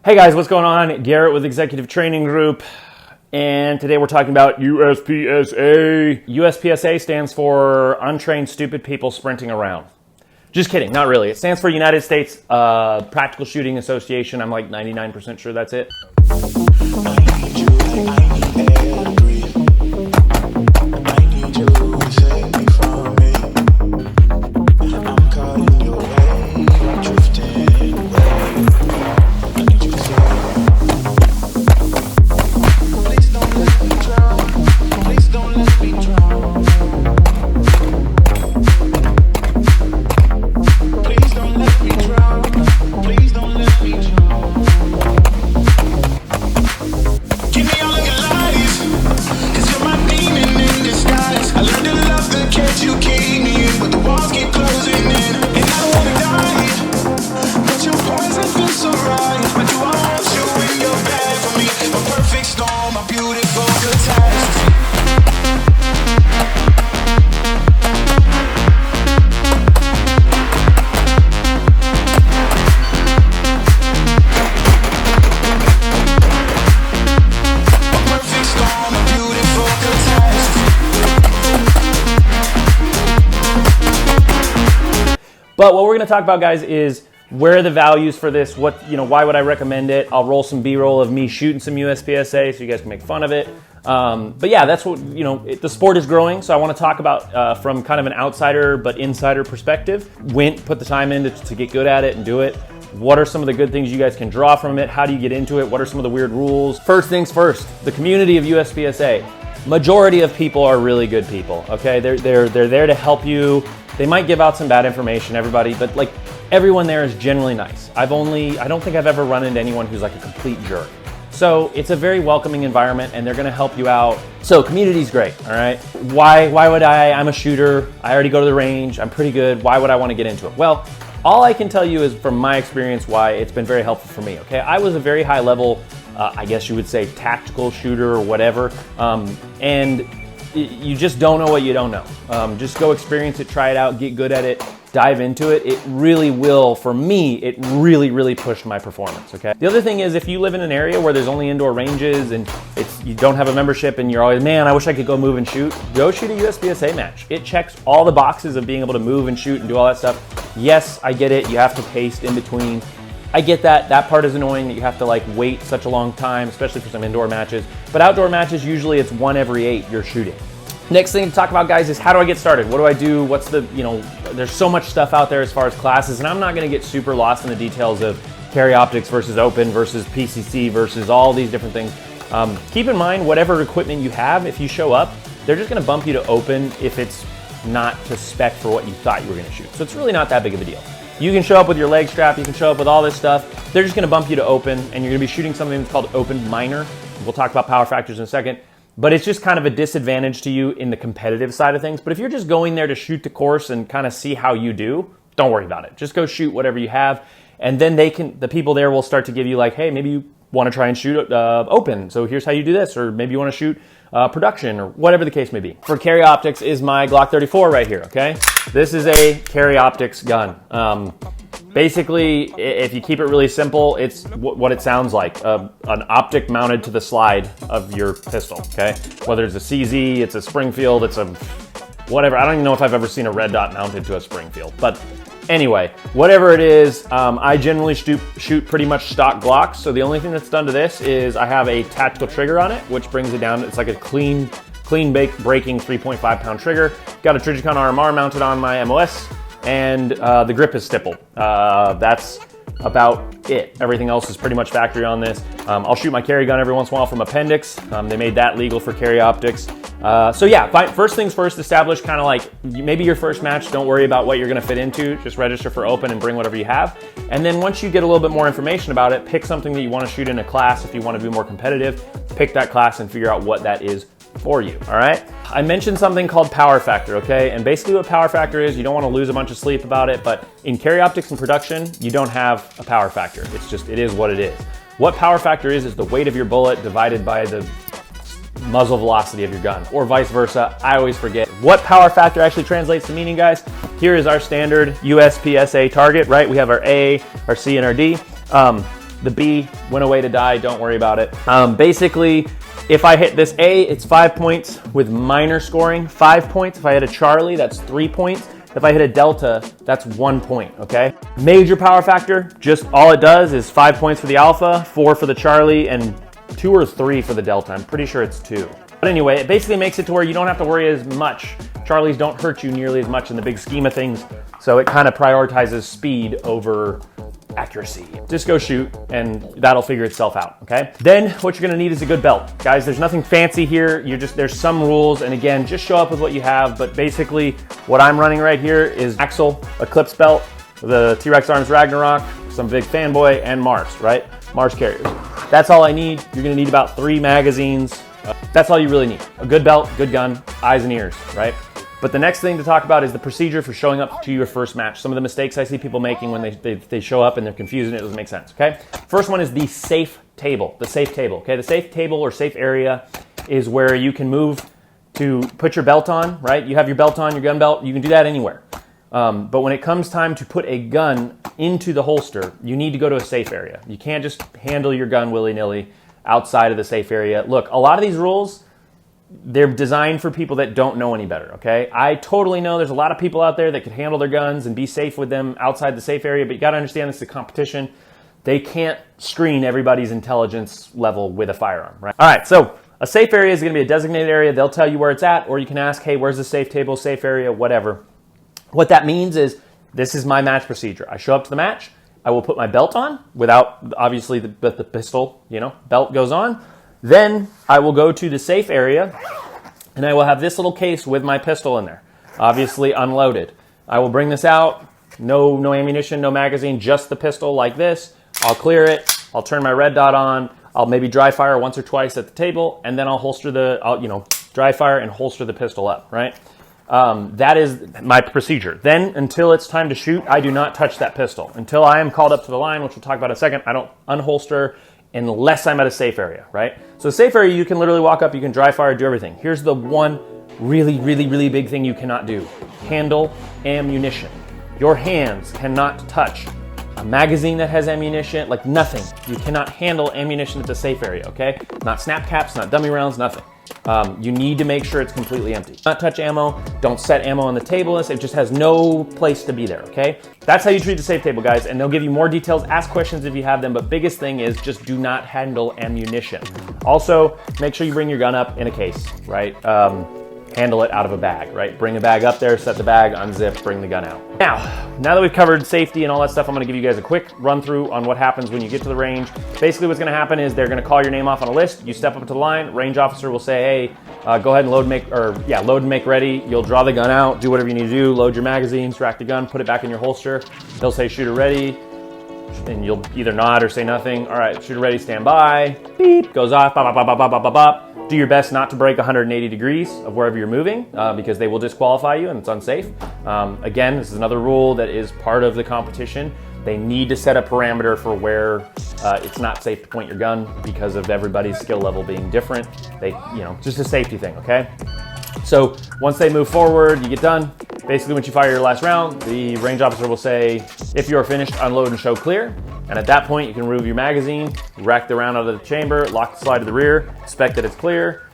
Hey guys, what's going on? Garrett with Executive Training Group, and today we're talking about USPSA. USPSA stands for Untrained Stupid People Sprinting Around. Just kidding, not really. It stands for United States Practical Shooting Association. I'm like 99% sure that's it. But what we're going to talk about, guys, is where are the values for this? Why would I recommend it? I'll roll some B-roll of me shooting some USPSA so you guys can make fun of it. But yeah, that's what, the sport is growing. So I want to talk about from kind of an outsider but insider perspective. Put the time in to get good at it and do it. What are some of the good things you guys can draw from it? How do you get into it? What are some of the weird rules? First things first, the community of USPSA. Majority of people are really good people, okay? They're there to help you. They might give out some bad information, everybody, but like everyone there is generally nice. I don't think I've ever run into anyone who's like a complete jerk. So it's a very welcoming environment and they're gonna help you out. So community's great, all right? Why would I'm a shooter, I already go to the range, I'm pretty good, why would I wanna get into it? Well, all I can tell you is from my experience why it's been very helpful for me, okay? I was a very high level, I guess you would say tactical shooter or whatever, and you just don't know what you don't know. Just go experience it, try it out, get good at it, dive into it. It really will, for me, it really pushed my performance, okay? The other thing is if you live in an area where there's only indoor ranges and you don't have a membership and you're always, man, I wish I could go move and shoot, go shoot a USPSA match. It checks all the boxes of being able to move and shoot and do all that stuff. Yes, I get it, you have to taste in between. I get that. That part is annoying that you have to like wait such a long time, especially for some indoor matches. But outdoor matches, usually it's 1 every 8 you're shooting. Next thing to talk about, guys, is how do I get started? What do I do? What's the, there's so much stuff out there as far as classes, and I'm not gonna get super lost in the details of carry optics versus open versus PCC versus all these different things. Keep in mind, whatever equipment you have, if you show up, they're just gonna bump you to open if it's not to spec for what you thought you were gonna shoot. So it's really not that big of a deal. You can show up with your leg strap, you can show up with all this stuff. They're just gonna bump you to open, and you're gonna be shooting something that's called open minor. We'll talk about power factors in a second, but it's just kind of a disadvantage to you in the competitive side of things. But if you're just going there to shoot the course and kind of see how you do, don't worry about it. Just go shoot whatever you have, and then the people there will start to give you like, hey, maybe you wanna try and shoot open, so here's how you do this, or maybe you wanna shoot production, or whatever the case may be. For carry optics is my Glock 34 right here, okay? This is a carry optics gun. Basically, if you keep it really simple, it's what it sounds like, an optic mounted to the slide of your pistol, okay? Whether it's a CZ, it's a Springfield, it's a whatever. I don't even know if I've ever seen a red dot mounted to a Springfield, but anyway, whatever it is, I generally shoot pretty much stock Glocks, so the only thing that's done to this is I have a tactical trigger on it, which brings it down. It's like a clean breaking 3.5 pound trigger. Got a Trijicon RMR mounted on my MOS, and the grip is stippled. That's about it. Everything else is pretty much factory on this. I'll shoot my carry gun every once in a while from Appendix. They made that legal for carry optics. So yeah, first things first, establish kind of like maybe your first match, don't worry about what you're gonna fit into, just register for open and bring whatever you have. And then once you get a little bit more information about it, pick something that you wanna shoot in a class. If you wanna be more competitive, pick that class and figure out what that is for you, all right? I mentioned something called power factor, okay? And basically what power factor is, you don't wanna lose a bunch of sleep about it, but in carry optics and production, you don't have a power factor. It is what it is. What power factor is the weight of your bullet divided by the muzzle velocity of your gun, or vice versa. I always forget what power factor actually translates to meaning, guys. Here is our standard USPSA target, right? We have our A, our C, and our D. The B went away to die, don't worry about it. Basically, if I hit this A, it's 5 points with minor scoring, 5 points. If I hit a Charlie, that's 3 points. If I hit a Delta, that's 1 point, okay? Major power factor, just all it does is 5 points for the Alpha, 4 for the Charlie, and 2 or 3 for the Delta. I'm pretty sure it's 2. But anyway, it basically makes it to where you don't have to worry as much. Charlies don't hurt you nearly as much in the big scheme of things, so it kind of prioritizes speed over accuracy. Just go shoot and that'll figure itself out, okay? Then what you're gonna need is a good belt. Guys, there's nothing fancy here. There's some rules, and again, just show up with what you have, but basically what I'm running right here is Axel Eclipse belt, the T-Rex Arms Ragnarok, some big fanboy, and Mars, right? Mars carriers. That's all I need. You're gonna need about 3 magazines. That's all you really need. A good belt, good gun, eyes and ears, right? But the next thing to talk about is the procedure for showing up to your first match. Some of the mistakes I see people making when they show up and they're confused and it doesn't make sense, okay? First one is the safe table, okay? The safe table or safe area is where you can move to put your belt on, right? You have your belt on, your gun belt, you can do that anywhere. But when it comes time to put a gun into the holster, you need to go to a safe area. You can't just handle your gun willy-nilly outside of the safe area. Look, a lot of these rules, they're designed for people that don't know any better, okay? I totally know there's a lot of people out there that can handle their guns and be safe with them outside the safe area, but you gotta understand this is a competition. They can't screen everybody's intelligence level with a firearm, right? All right, so a safe area is gonna be a designated area. They'll tell you where it's at, or you can ask, hey, where's the safe table, safe area, whatever. What that means is, this is my match procedure. I show up to the match, I will put my belt on without, obviously, the pistol, belt goes on. Then I will go to the safe area and I will have this little case with my pistol in there, obviously unloaded. I will bring this out, no ammunition, no magazine, just the pistol like this. I'll clear it, I'll turn my red dot on, I'll maybe dry fire once or twice at the table, and then I'll dry fire and holster the pistol up, right? That is my procedure. Then, until it's time to shoot, I do not touch that pistol. Until I am called up to the line, which we'll talk about in a second, I don't unholster unless I'm at a safe area, right? So safe area, you can literally walk up, you can dry fire, do everything. Here's the one really, really, really big thing you cannot do. Handle ammunition. Your hands cannot touch a magazine that has ammunition, like nothing. You cannot handle ammunition at the safe area, okay? Not snap caps, not dummy rounds, nothing. You need to make sure it's completely empty. Not touch ammo, don't set ammo on the table, it just has no place to be there, okay? That's how you treat the safe table, guys, and they'll give you more details. Ask questions if you have them, but biggest thing is just do not handle ammunition. Also, make sure you bring your gun up in a case, right? Handle it out of a bag, right? Bring a bag up there, set the bag, unzip, bring the gun out. Now that we've covered safety and all that stuff, I'm gonna give you guys a quick run through on what happens when you get to the range. Basically what's gonna happen is they're gonna call your name off on a list. You step up to the line, range officer will say, hey, go ahead and load and make ready. You'll draw the gun out, do whatever you need to do, load your magazines, rack the gun, put it back in your holster. They'll say shooter ready, and you'll either nod or say nothing. All right, shooter ready, stand by. Beep, goes off, bop, bop, bop, bop, bop, bop, bop. Do your best not to break 180 degrees of wherever you're moving because they will disqualify you and it's unsafe. Again, this is another rule that is part of the competition. They need to set a parameter for where it's not safe to point your gun because of everybody's skill level being different. Just a safety thing, okay? So once they move forward, you get done. Basically, once you fire your last round, the range officer will say, if you are finished, unload and show clear. And at that point, you can remove your magazine, rack the round out of the chamber, lock the slide to the rear, inspect that it's clear.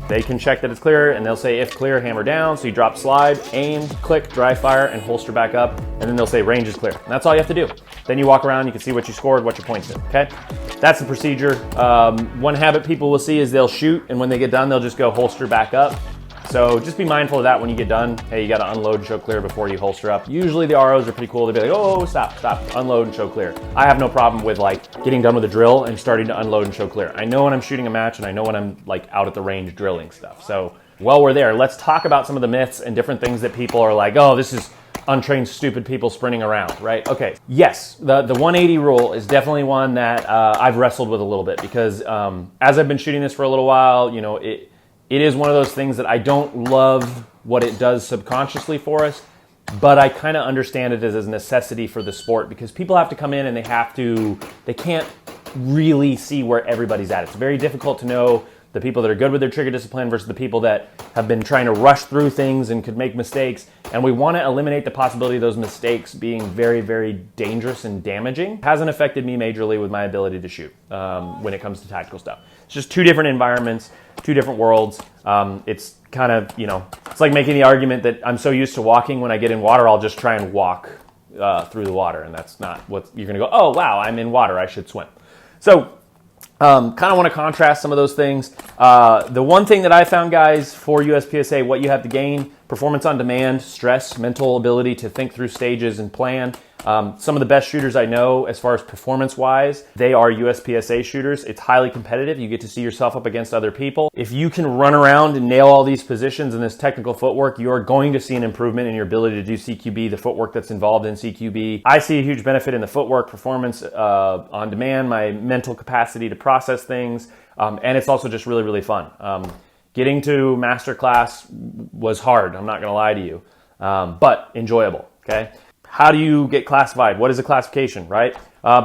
They can check that it's clear, and they'll say, if clear, hammer down. So you drop slide, aim, click, dry fire, and holster back up. And then they'll say, range is clear. And that's all you have to do. Then you walk around, you can see what you scored, what your points did, okay? That's the procedure. One habit people will see is they'll shoot, and when they get done, they'll just go holster back up. So just be mindful of that when you get done. Hey, you gotta unload and show clear before you holster up. Usually the ROs are pretty cool. They'll be like, oh, stop, unload and show clear. I have no problem with getting done with a drill and starting to unload and show clear. I know when I'm shooting a match and I know when I'm out at the range drilling stuff. So while we're there, let's talk about some of the myths and different things that people are like, oh, this is untrained, stupid people sprinting around, right? Okay, yes, the 180 rule is definitely one that I've wrestled with a little bit because as I've been shooting this for a little while, it is one of those things that I don't love what it does subconsciously for us, but I kind of understand it as a necessity for the sport because people have to come in and they can't really see where everybody's at. It's very difficult to know the people that are good with their trigger discipline versus the people that have been trying to rush through things and could make mistakes. And we want to eliminate the possibility of those mistakes being very, very dangerous and damaging. It hasn't affected me majorly with my ability to shoot when it comes to tactical stuff. It's just two different environments, two different worlds. It's kind of, it's like making the argument that I'm so used to walking, when I get in water, I'll just try and walk through the water. And that's not what you're going to go, oh, wow, I'm in water, I should swim. So kind of want to contrast some of those things. The one thing that I found, guys, for USPSA, what you have to gain: performance on demand, stress, mental ability to think through stages and plan. Some of the best shooters I know, as far as performance-wise, they are USPSA shooters. It's highly competitive. You get to see yourself up against other people. If you can run around and nail all these positions in this technical footwork, you're going to see an improvement in your ability to do CQB, the footwork that's involved in CQB. I see a huge benefit in the footwork, performance on demand, my mental capacity to process things, and it's also just really, really fun. Getting to master class was hard, I'm not going to lie to you, but enjoyable, okay? How do you get classified? What is a classification, right?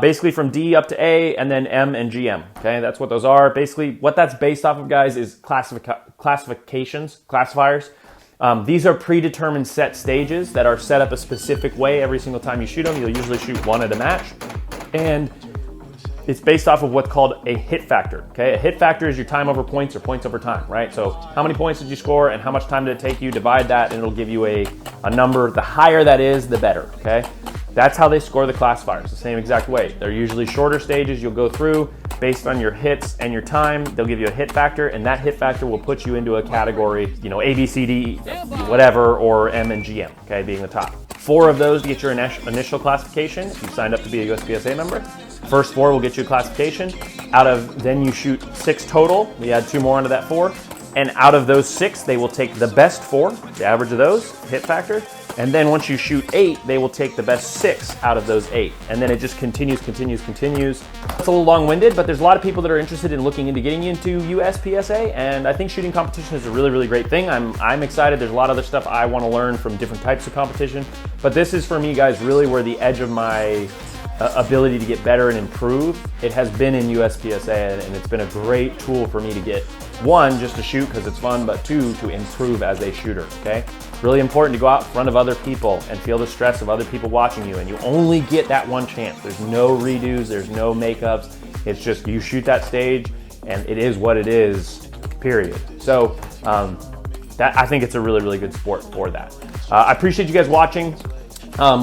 Basically from D up to A, and then M and GM, okay? That's what those are. Basically, what that's based off of, guys, is classifications, classifiers. These are predetermined set stages that are set up a specific way every single time you shoot them. You'll usually shoot one at a match. And it's based off of what's called a hit factor, okay? A hit factor is your time over points or points over time, right? So how many points did you score and how much time did it take you? Divide that and it'll give you a number. The higher that is, the better, okay? That's how they score the classifiers, the same exact way. They're usually shorter stages you'll go through based on your hits and your time. They'll give you a hit factor, and that hit factor will put you into a category, A, B, C, D, whatever, or M and GM, okay, being the top. 4 of those get your initial classification if you signed up to be a USPSA member. First 4 will get you a classification. Then you shoot 6 total. We add 2 more onto that 4. And out of those 6, they will take the best 4, the average of those, hit factor. And then once you shoot 8, they will take the best 6 out of those 8. And then it just continues. It's a little long-winded, but there's a lot of people that are interested in looking into getting into USPSA. And I think shooting competition is a really, really great thing. I'm excited. There's a lot of other stuff I want to learn from different types of competition. But this is, for me, guys, really where the edge of my ability to get better and improve, it has been in USPSA, and it's been a great tool for me to get, 1, just to shoot because it's fun, but 2, to improve as a shooter, okay? Really important to go out in front of other people and feel the stress of other people watching you, and you only get that one chance. There's no redos, there's no makeups. It's just you shoot that stage and it is what it is, period. So I think it's a really, really good sport for that. I appreciate you guys watching.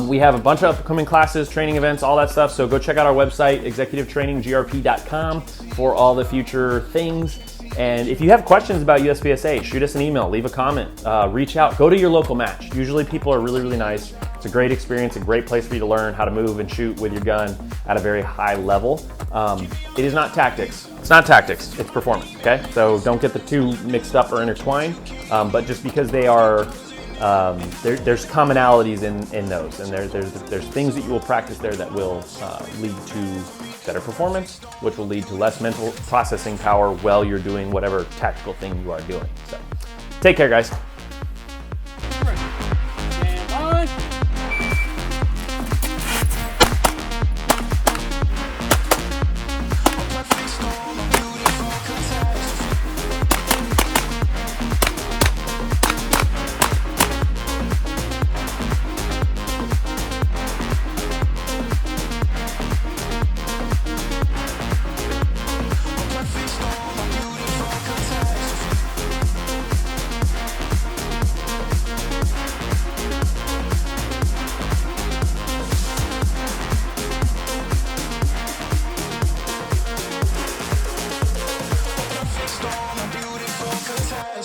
We have a bunch of upcoming classes, training events, all that stuff. So go check out our website, executivetraininggrp.com, for all the future things. And if you have questions about USPSA, shoot us an email, leave a comment, reach out, go to your local match. Usually people are really, really nice. It's a great experience, a great place for you to learn how to move and shoot with your gun at a very high level. It is not tactics. It's not tactics, it's performance, okay? So don't get the two mixed up or intertwined, but just because they are, there's commonalities in those, and there's things that you will practice there that will lead to better performance, which will lead to less mental processing power while you're doing whatever tactical thing you are doing. So take care, guys.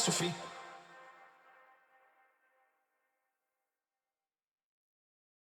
Catastrophe.